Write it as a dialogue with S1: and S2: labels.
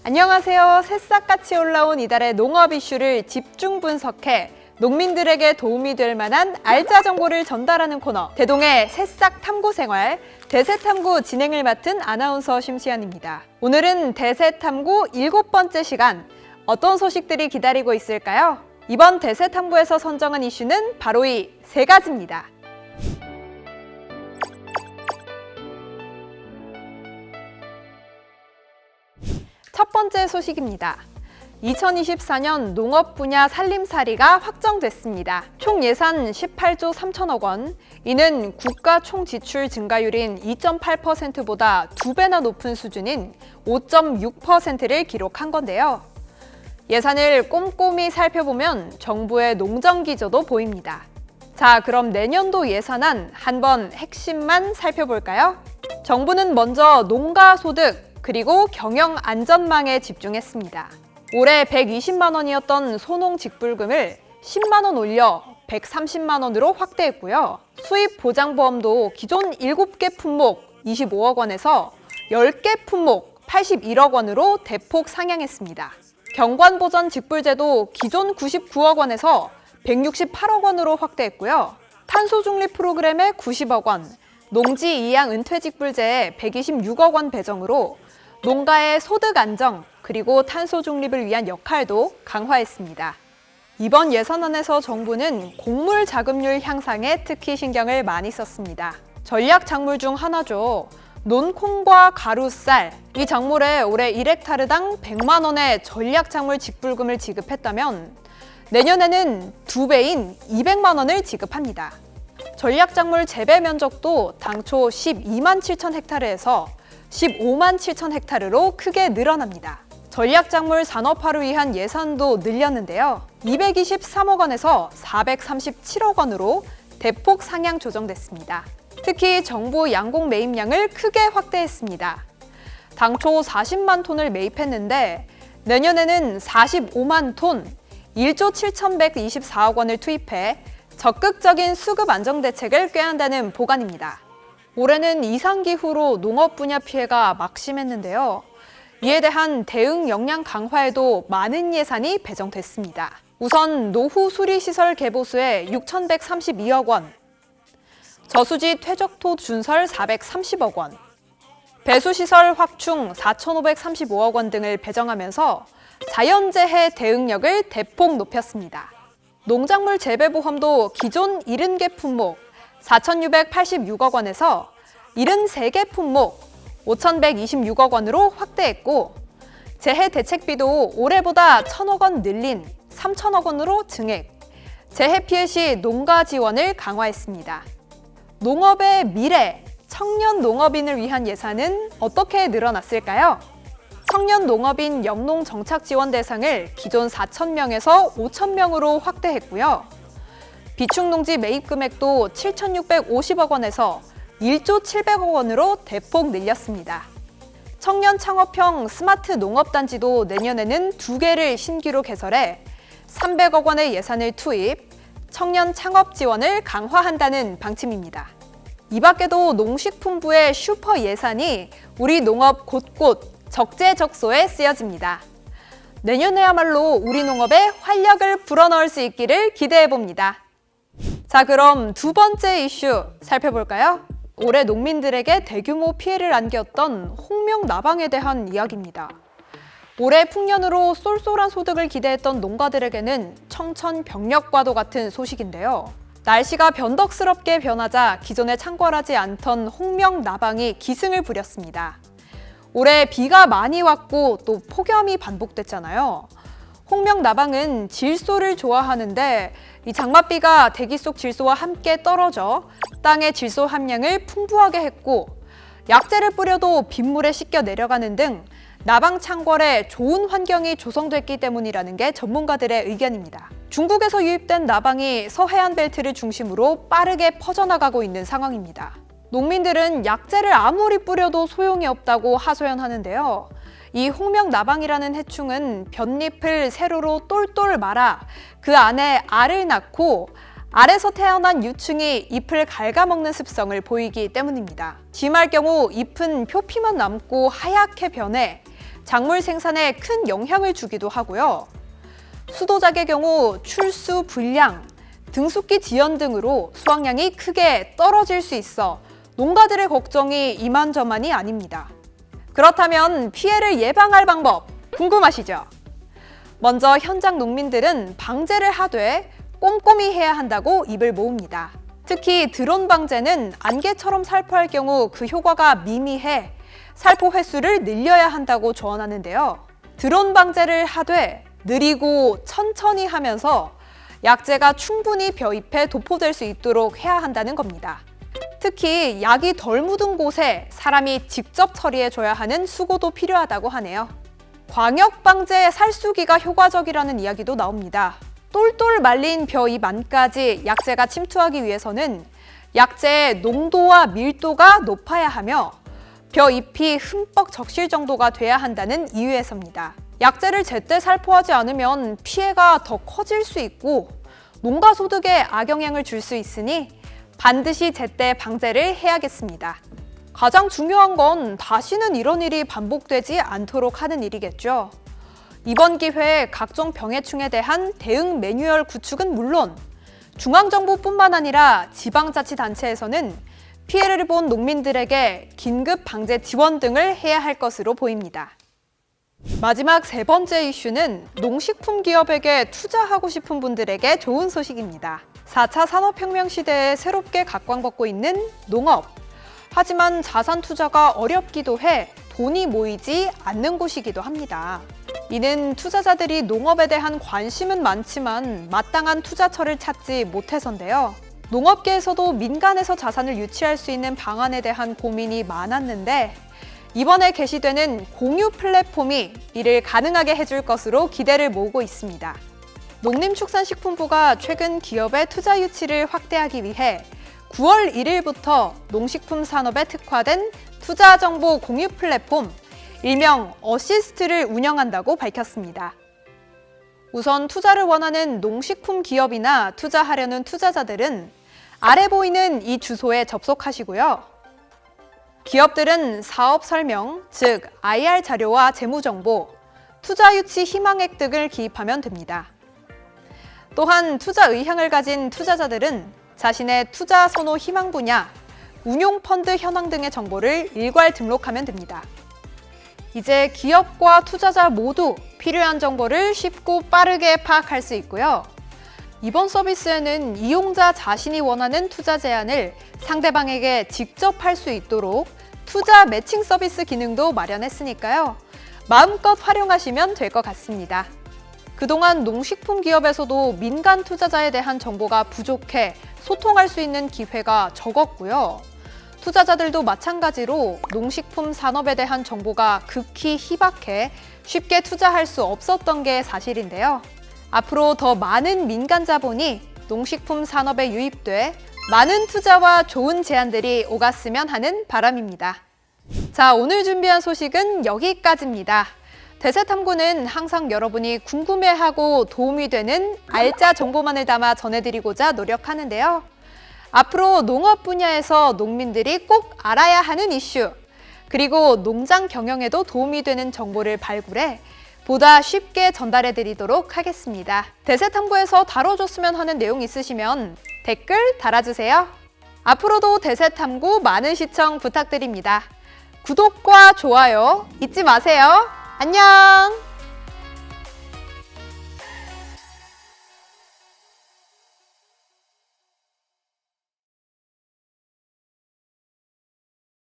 S1: 안녕하세요. 새싹같이 올라온 이달의 농업 이슈를 집중 분석해 농민들에게 도움이 될 만한 알짜 정보를 전달하는 코너 대동의 새싹 탐구 생활 대새탐구 진행을 맡은 아나운서 심수연입니다. 오늘은 대새탐구 7번째 시간 어떤 소식들이 기다리고 있을까요? 이번 대새탐구에서 선정한 이슈는 바로 이 세 가지입니다. 첫 번째 소식입니다. 2024년 농업 분야 살림살이가 확정됐습니다. 총 예산 18조 3천억 원. 이는 국가 총 지출 증가율인 2.8%보다 2배나 높은 수준인 5.6%를 기록한 건데요. 예산을 꼼꼼히 살펴보면 정부의 농정기조도 보입니다. 자, 그럼 내년도 예산안 한번 핵심만 살펴볼까요? 정부는 먼저 농가 소득 그리고 경영 안전망에 집중했습니다. 올해 120만 원이었던 소농 직불금을 10만 원 올려 130만 원으로 확대했고요. 수입 보장보험도 기존 7개 품목 25억 원에서 10개 품목 81억 원으로 대폭 상향했습니다. 경관보전 직불제도 기존 99억 원에서 168억 원으로 확대했고요. 탄소중립 프로그램에 90억 원, 농지 이양 은퇴 직불제에 126억 원 배정으로 농가의 소득 안정 그리고 탄소 중립을 위한 역할도 강화했습니다. 이번 예산안에서 정부는 곡물 자급률 향상에 특히 신경을 많이 썼습니다. 전략 작물 중 하나죠. 논콩과 가루쌀, 이 작물에 올해 1헥타르당 100만 원의 전략 작물 직불금을 지급했다면 내년에는 2배인 200만 원을 지급합니다. 전략 작물 재배 면적도 당초 12만 7천 헥타르에서 15만 7천 헥타르로 크게 늘어납니다. 전략작물 산업화를 위한 예산도 늘렸는데요. 223억 원에서 437억 원으로 대폭 상향 조정됐습니다. 특히 정부 양곡 매입량을 크게 확대했습니다. 당초 40만 톤을 매입했는데 내년에는 45만 톤, 1조 7,124억 원을 투입해 적극적인 수급 안정 대책을 꾀한다는 보관입니다. 올해는 이상기후로 농업 분야 피해가 막심했는데요. 이에 대한 대응 역량 강화에도 많은 예산이 배정됐습니다. 우선 노후 수리시설 개보수에 6,132억 원, 저수지 퇴적토 준설 430억 원, 배수시설 확충 4,535억 원 등을 배정하면서 자연재해 대응력을 대폭 높였습니다. 농작물 재배보험도 기존 70개 품목 4,686억 원에서 73개 품목 5,126억 원으로 확대했고 재해 대책비도 올해보다 1,000억 원 늘린 3,000억 원으로 증액, 재해 피해 시 농가 지원을 강화했습니다. 농업의 미래, 청년 농업인을 위한 예산은 어떻게 늘어났을까요? 청년 농업인 영농 정착 지원 대상을 기존 4,000명에서 5,000명으로 확대했고요. 비축농지 매입 금액도 7,650억 원에서 1조 700억 원으로 대폭 늘렸습니다. 청년 창업형 스마트 농업단지도 내년에는 2개를 신규로 개설해 300억 원의 예산을 투입, 청년 창업 지원을 강화한다는 방침입니다. 이 밖에도 농식품부의 슈퍼 예산이 우리 농업 곳곳 적재적소에 쓰여집니다. 내년에야말로 우리 농업에 활력을 불어넣을 수 있기를 기대해봅니다. 자, 그럼 두 번째 이슈 살펴볼까요? 올해 농민들에게 대규모 피해를 안겼던 홍명 나방에 대한 이야기입니다. 올해 풍년으로 쏠쏠한 소득을 기대했던 농가들에게는 청천벽력과도 같은 소식인데요. 날씨가 변덕스럽게 변하자 기존에 창궐하지 않던 홍명 나방이 기승을 부렸습니다. 올해 비가 많이 왔고 또 폭염이 반복됐잖아요. 홍명 나방은 질소를 좋아하는데 이 장맛비가 대기 속 질소와 함께 떨어져 땅의 질소 함량을 풍부하게 했고 약재를 뿌려도 빗물에 씻겨 내려가는 등 나방 창궐에 좋은 환경이 조성됐기 때문이라는 게 전문가들의 의견입니다. 중국에서 유입된 나방이 서해안 벨트를 중심으로 빠르게 퍼져나가고 있는 상황입니다. 농민들은 약재를 아무리 뿌려도 소용이 없다고 하소연하는데요. 이 홍명나방이라는 해충은 볏잎을 세로로 똘똘 말아 그 안에 알을 낳고 알에서 태어난 유충이 잎을 갉아먹는 습성을 보이기 때문입니다. 심할 경우 잎은 표피만 남고 하얗게 변해 작물 생산에 큰 영향을 주기도 하고요. 수도작의 경우 출수 불량, 등숙기 지연 등으로 수확량이 크게 떨어질 수 있어 농가들의 걱정이 이만저만이 아닙니다. 그렇다면 피해를 예방할 방법 궁금하시죠? 먼저 현장 농민들은 방제를 하되 꼼꼼히 해야 한다고 입을 모읍니다. 특히 드론 방제는 안개처럼 살포할 경우 그 효과가 미미해 살포 횟수를 늘려야 한다고 조언하는데요. 드론 방제를 하되 느리고 천천히 하면서 약재가 충분히 벼잎에 도포될 수 있도록 해야 한다는 겁니다. 특히 약이 덜 묻은 곳에 사람이 직접 처리해줘야 하는 수고도 필요하다고 하네요. 광역 방제 살수기가 효과적이라는 이야기도 나옵니다. 똘똘 말린 벼잎 안까지 약재가 침투하기 위해서는 약재의 농도와 밀도가 높아야 하며 벼잎이 흠뻑 적실 정도가 돼야 한다는 이유에서입니다. 약재를 제때 살포하지 않으면 피해가 더 커질 수 있고 농가 소득에 악영향을 줄 수 있으니 반드시 제때 방제를 해야겠습니다. 가장 중요한 건 다시는 이런 일이 반복되지 않도록 하는 일이겠죠. 이번 기회에 각종 병해충에 대한 대응 매뉴얼 구축은 물론 중앙정부뿐만 아니라 지방자치단체에서는 피해를 본 농민들에게 긴급 방제 지원 등을 해야 할 것으로 보입니다. 마지막 세 번째 이슈는 농식품 기업에게 투자하고 싶은 분들에게 좋은 소식입니다. 4차 산업혁명 시대에 새롭게 각광받고 있는 농업. 하지만 자산 투자가 어렵기도 해 돈이 모이지 않는 곳이기도 합니다. 이는 투자자들이 농업에 대한 관심은 많지만 마땅한 투자처를 찾지 못해서인데요. 농업계에서도 민간에서 자산을 유치할 수 있는 방안에 대한 고민이 많았는데 이번에 게시되는 공유 플랫폼이 이를 가능하게 해줄 것으로 기대를 모으고 있습니다. 농림축산식품부가 최근 기업의 투자 유치를 확대하기 위해 9월 1일부터 농식품 산업에 특화된 투자 정보 공유 플랫폼, 일명 어시스트를 운영한다고 밝혔습니다. 우선 투자를 원하는 농식품 기업이나 투자하려는 투자자들은 아래 보이는 이 주소에 접속하시고요. 기업들은 사업 설명, 즉 IR 자료와 재무 정보, 투자 유치 희망액 등을 기입하면 됩니다. 또한 투자 의향을 가진 투자자들은 자신의 투자 선호 희망 분야, 운용 펀드 현황 등의 정보를 일괄 등록하면 됩니다. 이제 기업과 투자자 모두 필요한 정보를 쉽고 빠르게 파악할 수 있고요. 이번 서비스에는 이용자 자신이 원하는 투자 제안을 상대방에게 직접 할 수 있도록 투자 매칭 서비스 기능도 마련했으니까요. 마음껏 활용하시면 될 것 같습니다. 그동안 농식품 기업에서도 민간 투자자에 대한 정보가 부족해 소통할 수 있는 기회가 적었고요. 투자자들도 마찬가지로 농식품 산업에 대한 정보가 극히 희박해 쉽게 투자할 수 없었던 게 사실인데요. 앞으로 더 많은 민간 자본이 농식품 산업에 유입돼 많은 투자와 좋은 제안들이 오갔으면 하는 바람입니다. 자, 오늘 준비한 소식은 여기까지입니다. 대세탐구는 항상 여러분이 궁금해하고 도움이 되는 알짜 정보만을 담아 전해드리고자 노력하는데요. 앞으로 농업 분야에서 농민들이 꼭 알아야 하는 이슈, 그리고 농장 경영에도 도움이 되는 정보를 발굴해 보다 쉽게 전달해 드리도록 하겠습니다. 대세탐구에서 다뤄줬으면 하는 내용 있으시면 댓글 달아주세요. 앞으로도 대세탐구 많은 시청 부탁드립니다. 구독과 좋아요 잊지 마세요. 안녕!